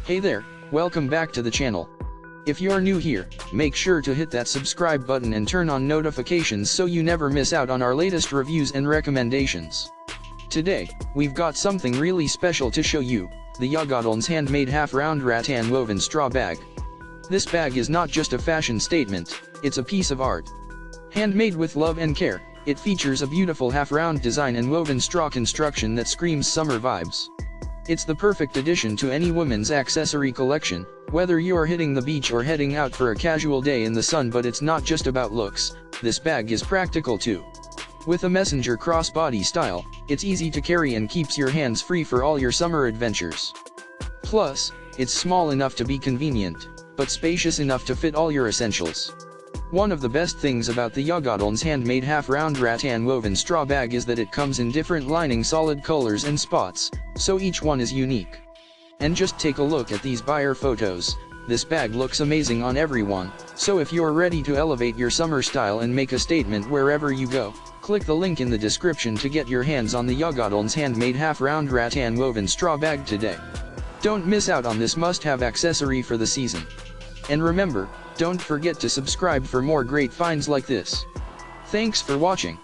Hey there, welcome back to the channel. If you're new here, make sure to hit that subscribe button and turn on notifications so you never miss out on our latest reviews and recommendations. Today, we've got something really special to show you, the Yogodlns Handmade half-round rattan woven straw bag. This bag is not just a fashion statement, it's a piece of art. Handmade with love and care, it features a beautiful half-round design and woven straw construction that screams summer vibes. It's the perfect addition to any woman's accessory collection, whether you're hitting the beach or heading out for a casual day in the sun. But it's not just about looks, this bag is practical too. With a messenger crossbody style, it's easy to carry and keeps your hands free for all your summer adventures. Plus, it's small enough to be convenient, but spacious enough to fit all your essentials. One of the best things about the Yogodlns Handmade half-round rattan woven straw bag is that it comes in different lining solid colors and spots, so each one is unique. And just take a look at these buyer photos, this bag looks amazing on everyone, so if you're ready to elevate your summer style and make a statement wherever you go, click the link in the description to get your hands on the Yogodlns Handmade half-round rattan woven straw bag today. Don't miss out on this must-have accessory for the season. And remember, don't forget to subscribe for more great finds like this. Thanks for watching.